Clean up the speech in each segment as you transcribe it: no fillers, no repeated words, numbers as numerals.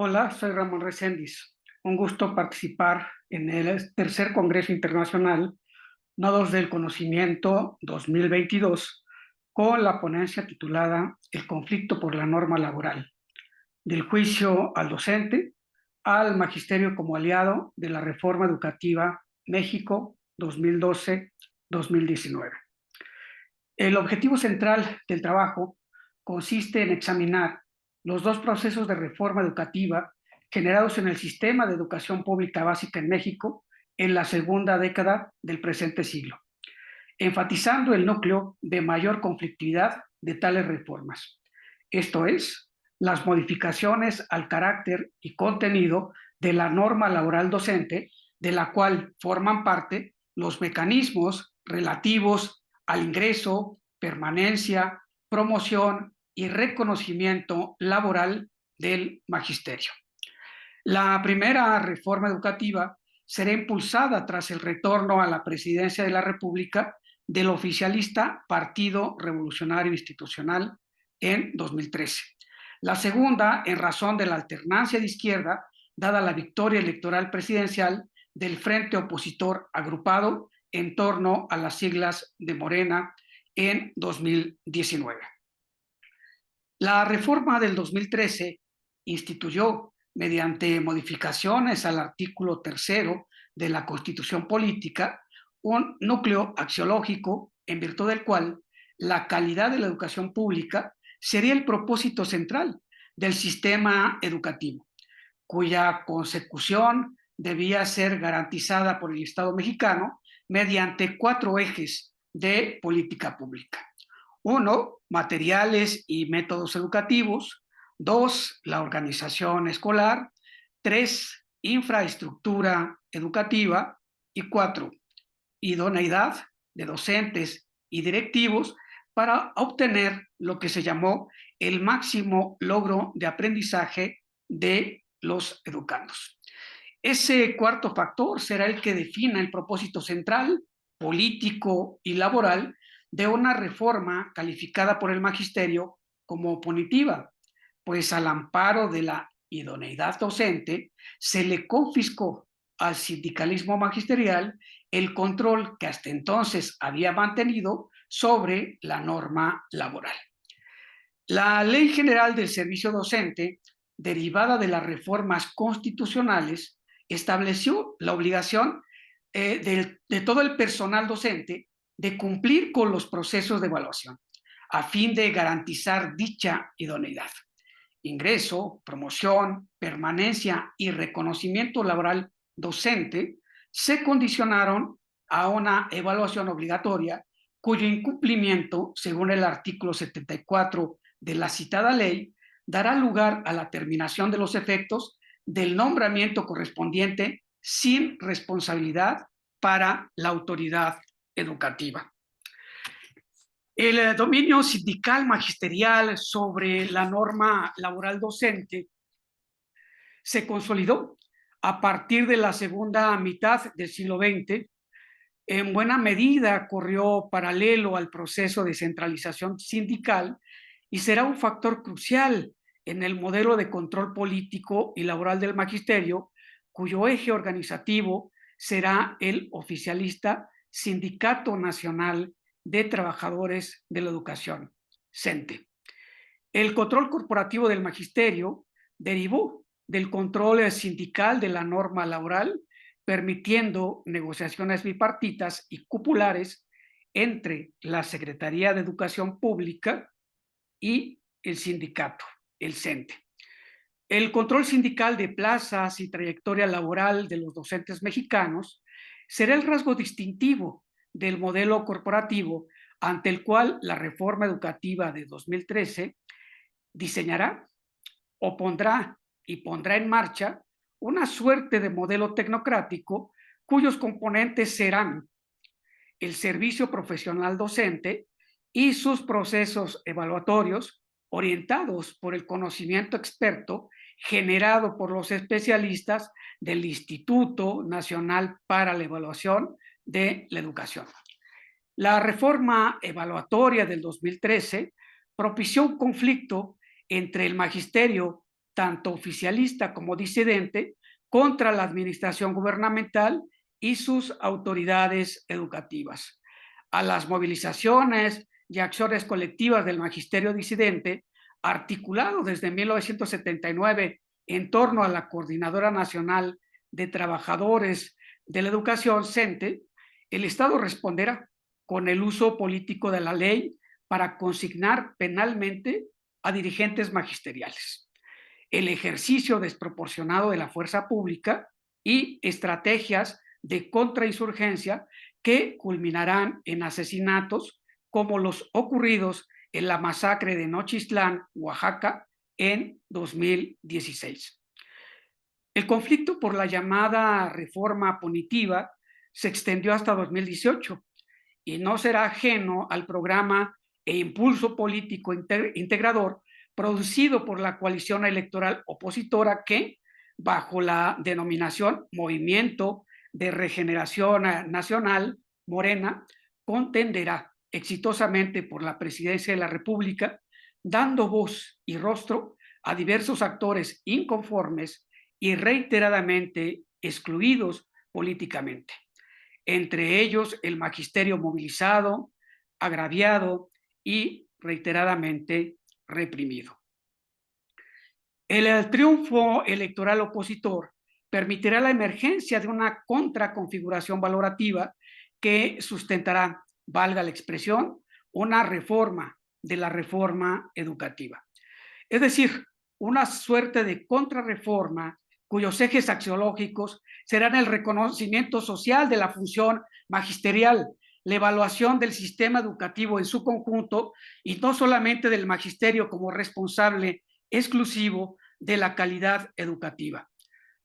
Hola, soy Ramón Recendis. Un gusto participar en el tercer Congreso Internacional Nodos del Conocimiento 2022 con la ponencia titulada El conflicto por la norma laboral, del juicio al docente al magisterio como aliado de la reforma educativa México 2012-2019. El objetivo central del trabajo consiste en examinar los dos procesos de reforma educativa generados en el sistema de educación pública básica en México en la segunda década del presente siglo, enfatizando el núcleo de mayor conflictividad de tales reformas, esto es, las modificaciones al carácter y contenido de la norma laboral docente, de la cual forman parte los mecanismos relativos al ingreso, permanencia, promoción y reconocimiento laboral del magisterio. La primera reforma educativa será impulsada tras el retorno a la presidencia de la República del oficialista Partido Revolucionario Institucional en 2013. La segunda, en razón de la alternancia de izquierda, dada la victoria electoral presidencial del Frente Opositor Agrupado en torno a las siglas de Morena en 2019. La reforma del 2013 instituyó, mediante modificaciones al artículo tercero de la Constitución Política, un núcleo axiológico en virtud del cual la calidad de la educación pública sería el propósito central del sistema educativo, cuya consecución debía ser garantizada por el Estado mexicano mediante 4 ejes de política pública. 1, materiales y métodos educativos. 2, la organización escolar. 3, infraestructura educativa. Y 4, idoneidad de docentes y directivos para obtener lo que se llamó el máximo logro de aprendizaje de los educandos. Ese cuarto factor será el que defina el propósito central, político y laboral de una reforma calificada por el magisterio como punitiva, pues al amparo de la idoneidad docente se le confiscó al sindicalismo magisterial el control que hasta entonces había mantenido sobre la norma laboral. La Ley General del Servicio Docente, derivada de las reformas constitucionales, estableció la obligación de todo el personal docente de cumplir con los procesos de evaluación a fin de garantizar dicha idoneidad. Ingreso, promoción, permanencia y reconocimiento laboral docente se condicionaron a una evaluación obligatoria cuyo incumplimiento, según el artículo 74 de la citada ley, dará lugar a la terminación de los efectos del nombramiento correspondiente sin responsabilidad para la autoridad educativa. El dominio sindical magisterial sobre la norma laboral docente se consolidó a partir de la segunda mitad del siglo XX. En buena medida corrió paralelo al proceso de centralización sindical y será un factor crucial en el modelo de control político y laboral del magisterio, cuyo eje organizativo será el oficialista Sindicato Nacional de Trabajadores de la Educación, CENTE. El control corporativo del magisterio derivó del control sindical de la norma laboral, permitiendo negociaciones bipartitas y cupulares entre la Secretaría de Educación Pública y el sindicato, el CENTE. El control sindical de plazas y trayectoria laboral de los docentes mexicanos será el rasgo distintivo del modelo corporativo ante el cual la reforma educativa de 2013 diseñará o pondrá en marcha una suerte de modelo tecnocrático cuyos componentes serán el servicio profesional docente y sus procesos evaluatorios orientados por el conocimiento experto generado por los especialistas del Instituto Nacional para la Evaluación de la Educación. La reforma evaluatoria del 2013 propició un conflicto entre el magisterio tanto oficialista como disidente, contra la administración gubernamental y sus autoridades educativas. A las movilizaciones y acciones colectivas del magisterio disidente, articulado desde 1979 en torno a la Coordinadora Nacional de Trabajadores de la Educación, CENTE, el Estado responderá con el uso político de la ley para consignar penalmente a dirigentes magisteriales, el ejercicio desproporcionado de la fuerza pública y estrategias de contrainsurgencia que culminarán en asesinatos como los ocurridos en la masacre de Nochistlán, Oaxaca, en 2016. El conflicto por la llamada reforma punitiva se extendió hasta 2018 y no será ajeno al programa e impulso político integrador producido por la coalición electoral opositora que, bajo la denominación Movimiento de Regeneración Nacional, Morena, contenderá exitosamente por la presidencia de la República, dando voz y rostro a diversos actores inconformes y reiteradamente excluidos políticamente, entre ellos el magisterio movilizado, agraviado y reiteradamente reprimido. El triunfo electoral opositor permitirá la emergencia de una contraconfiguración valorativa que sustentará, valga la expresión, una reforma de la reforma educativa. Es decir, una suerte de contrarreforma cuyos ejes axiológicos serán el reconocimiento social de la función magisterial, la evaluación del sistema educativo en su conjunto y no solamente del magisterio como responsable exclusivo de la calidad educativa.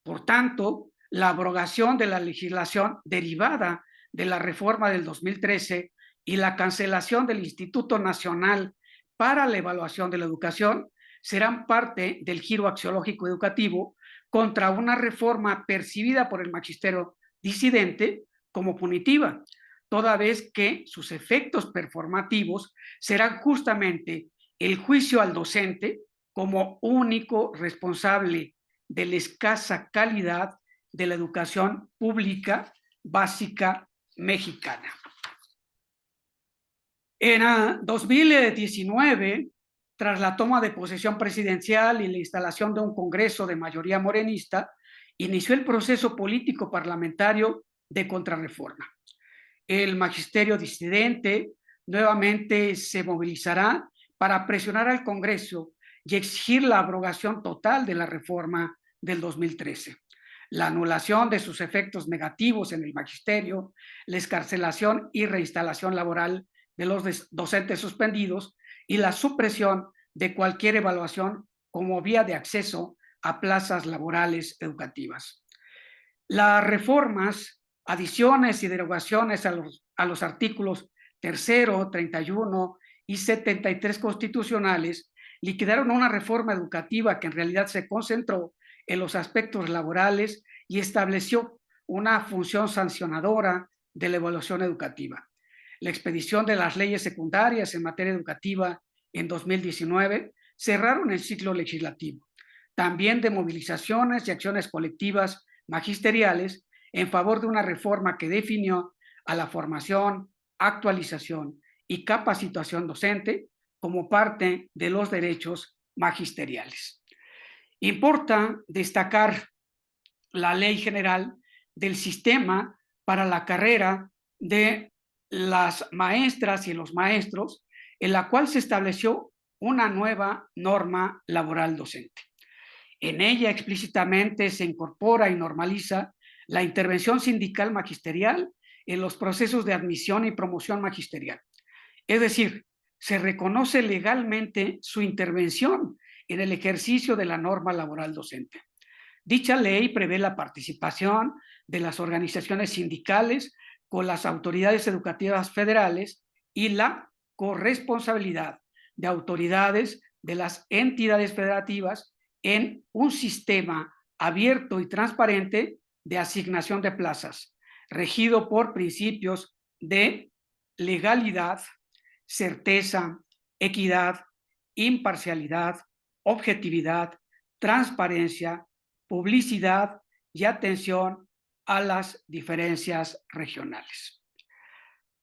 Por tanto, la abrogación de la legislación derivada de la reforma del 2013 y la cancelación del Instituto Nacional para la Evaluación de la Educación serán parte del giro axiológico educativo contra una reforma percibida por el magisterio disidente como punitiva, toda vez que sus efectos performativos serán justamente el juicio al docente como único responsable de la escasa calidad de la educación pública básica mexicana. En 2019, tras la toma de posesión presidencial y la instalación de un Congreso de mayoría morenista, inició el proceso político parlamentario de contrarreforma. El magisterio disidente nuevamente se movilizará para presionar al Congreso y exigir la abrogación total de la reforma del 2013, la anulación de sus efectos negativos en el magisterio, la excarcelación y reinstalación laboral de los docentes suspendidos y la supresión de cualquier evaluación como vía de acceso a plazas laborales educativas. Las reformas, adiciones y derogaciones a los artículos 3, 31 y 73 constitucionales liquidaron una reforma educativa que en realidad se concentró en los aspectos laborales y estableció una función sancionadora de la evaluación educativa. La expedición de las leyes secundarias en materia educativa en 2019 cerraron el ciclo legislativo, también de movilizaciones y acciones colectivas magisteriales en favor de una reforma que definió a la formación, actualización y capacitación docente como parte de los derechos magisteriales. Importa destacar la Ley General del Sistema para la Carrera de las Maestras y los Maestros, en la cual se estableció una nueva norma laboral docente. En ella explícitamente se incorpora y normaliza la intervención sindical magisterial en los procesos de admisión y promoción magisterial. Es decir, se reconoce legalmente su intervención en el ejercicio de la norma laboral docente. Dicha ley prevé la participación de las organizaciones sindicales con las autoridades educativas federales y la corresponsabilidad de autoridades de las entidades federativas en un sistema abierto y transparente de asignación de plazas, regido por principios de legalidad, certeza, equidad, imparcialidad, objetividad, transparencia, publicidad y atención a las diferencias regionales.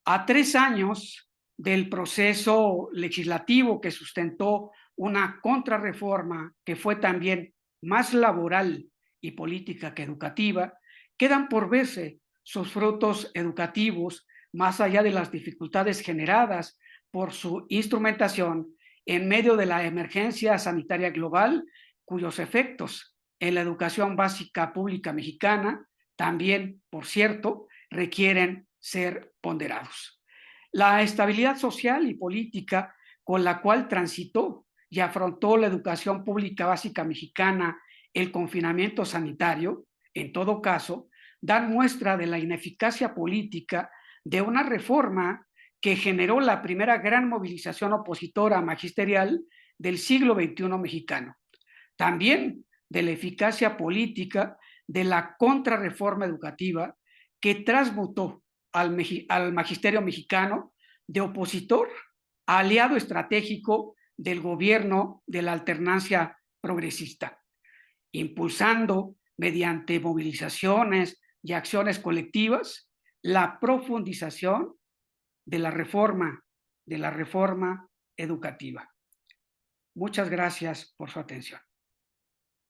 A 3 años del proceso legislativo que sustentó una contrarreforma que fue también más laboral y política que educativa, quedan por verse sus frutos educativos más allá de las dificultades generadas por su instrumentación en medio de la emergencia sanitaria global, cuyos efectos en la educación básica pública mexicana también, por cierto, requieren ser ponderados. La estabilidad social y política con la cual transitó y afrontó la educación pública básica mexicana el confinamiento sanitario, en todo caso, dan muestra de la ineficacia política de una reforma que generó la primera gran movilización opositora magisterial del siglo XXI mexicano. También de la eficacia política de la contrarreforma educativa que transmutó al magisterio mexicano de opositor a aliado estratégico del gobierno de la alternancia progresista, impulsando mediante movilizaciones y acciones colectivas la profundización de la reforma educativa. Muchas gracias por su atención.